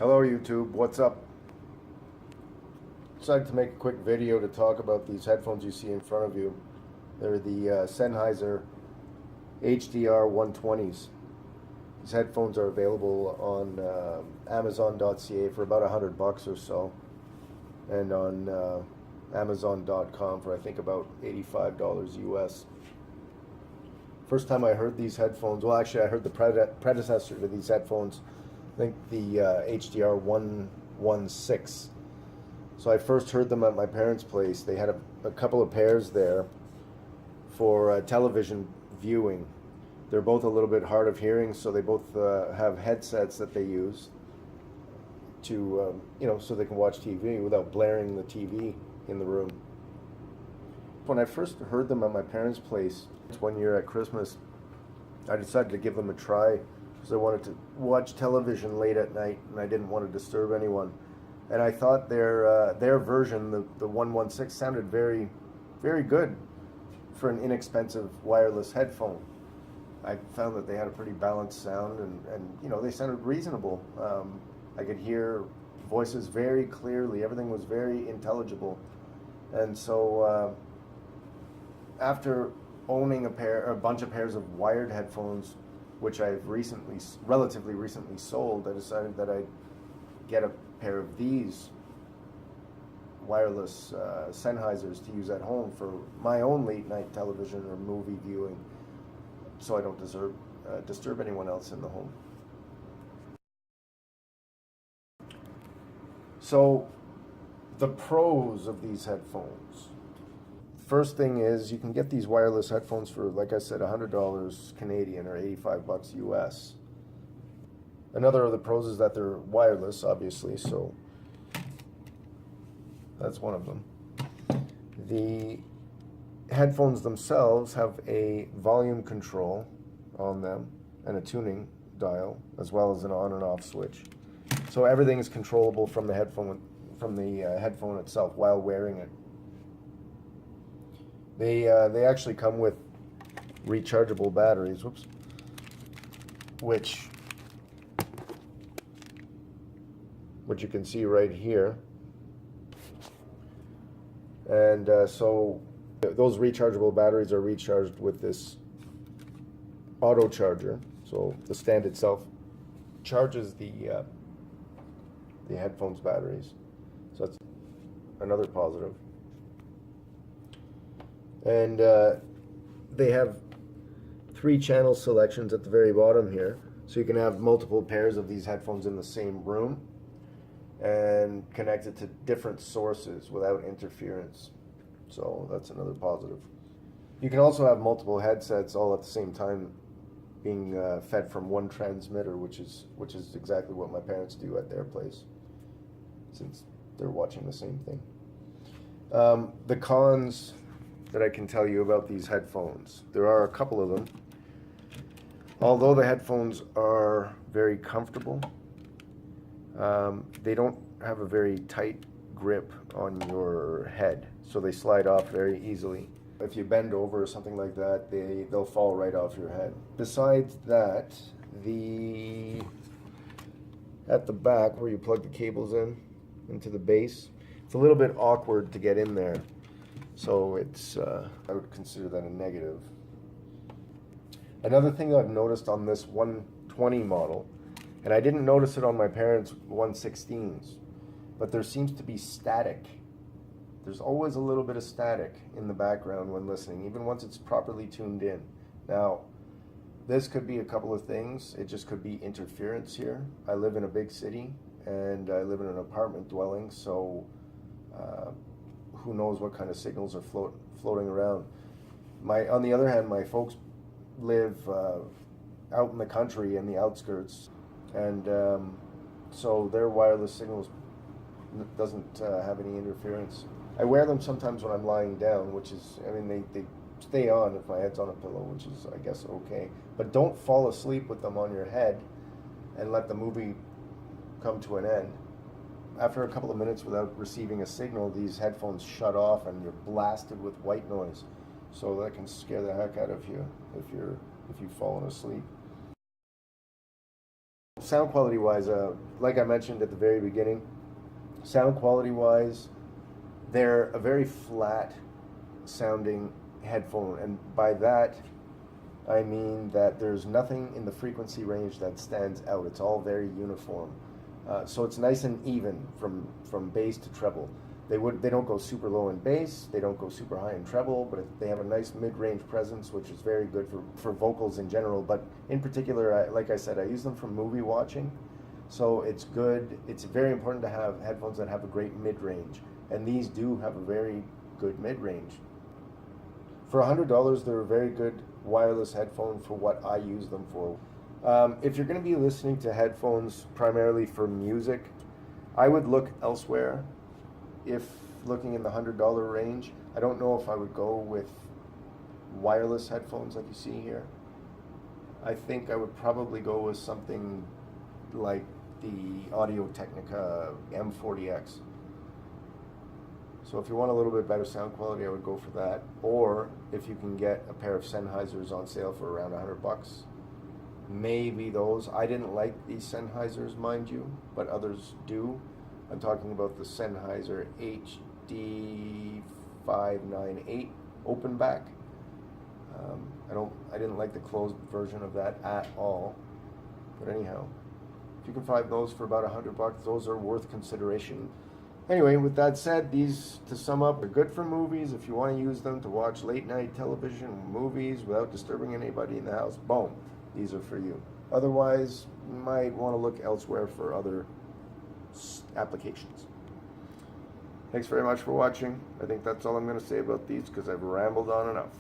Hello YouTube, what's up? Decided to make a quick video to talk about these headphones you see in front of you. They're the Sennheiser HDR120s. These headphones are available on Amazon.ca for about $100 or so, and on Amazon.com for I think about $85 US. First time I heard these headphones, well actually I heard the predecessor to these headphones, I think the HDR116. So I first heard them at my parents' place. They had a couple of pairs there for television viewing. They're both a little bit hard of hearing, so they both have headsets that they use to, so they can watch TV without blaring the TV in the room. When I first heard them at my parents' place, one year at Christmas, I decided to give them a try because I wanted to watch television late at night and I didn't want to disturb anyone. And I thought their version, the 116, sounded very, very good for an inexpensive wireless headphone. I found that they had a pretty balanced sound and they sounded reasonable. I could hear voices very clearly. Everything was very intelligible. And so after owning a bunch of pairs of wired headphones, which I've relatively recently sold, I decided that I'd get a pair of these wireless Sennheisers to use at home for my own late night television or movie viewing, so I don't disturb anyone else in the home. So the pros of these headphones. First thing is you can get these wireless headphones for, like I said, $100 Canadian or $85 US. Another of the pros is that they're wireless, obviously, so that's one of them. The headphones themselves have a volume control on them and a tuning dial, as well as an on and off switch. So everything is controllable from the headphone itself while wearing it. They actually come with rechargeable batteries, which you can see right here. And so those rechargeable batteries are recharged with this auto charger. So the stand itself charges the headphones batteries. So that's another positive. And they have 3 channel selections at the very bottom here, so you can have multiple pairs of these headphones in the same room and connect it to different sources without interference. So that's another positive. You can also have multiple headsets all at the same time being fed from one transmitter, which is exactly what my parents do at their place, since they're watching the same thing. The cons that I can tell you about these headphones. There are a couple of them. Although the headphones are very comfortable, they don't have a very tight grip on your head, so they slide off very easily. If you bend over or something like that, they'll fall right off your head. Besides that, at the back where you plug the cables into the base, it's a little bit awkward to get in there. So I would consider that a negative. Another thing that I've noticed on this 120 model, and I didn't notice it on my parents' 116s, but there seems to be static. There's always a little bit of static in the background when listening, even once it's properly tuned in. Now, this could be a couple of things. It just could be interference here. I live in a big city, and I live in an apartment dwelling, so who knows what kind of signals are floating around. On the other hand, my folks live out in the country in the outskirts, and so their wireless signals doesn't have any interference. I wear them sometimes when I'm lying down, which is, they stay on if my head's on a pillow, which is, I guess, okay. But don't fall asleep with them on your head and let the movie come to an end. After a couple of minutes without receiving a signal, these headphones shut off and you're blasted with white noise. So that can scare the heck out of you if you've fallen asleep. sound quality wise, like I mentioned at the very beginning, sound quality wise, they're a very flat sounding headphone, and by that I mean that there's nothing in the frequency range that stands out. It's all very uniform. So it's nice and even from bass to treble. They don't go super low in bass, they don't go super high in treble, but they have a nice mid-range presence, which is very good for vocals in general. But in particular, like I said, I use them for movie watching, so it's good. It's very important to have headphones that have a great mid-range, and these do have a very good mid-range. For $100, they're a very good wireless headphone for what I use them for. If you're going to be listening to headphones primarily for music, I would look elsewhere. If looking in the $100 range, I don't know if I would go with wireless headphones like you see here. I think I would probably go with something like the Audio-Technica M40X. So if you want a little bit better sound quality, I would go for that. Or if you can get a pair of Sennheisers on sale for around $100, maybe those. I didn't like these Sennheisers, mind you, but others do. I'm talking about the Sennheiser HD598 open back. I didn't like the closed version of that at all. But anyhow, if you can find those for about $100, those are worth consideration. Anyway, with that said, these, to sum up, are good for movies. If you want to use them to watch late night television, movies, without disturbing anybody in the house, boom, these are for you. Otherwise, you might want to look elsewhere for other applications. Thanks very much for watching. I think that's all I'm going to say about these because I've rambled on enough.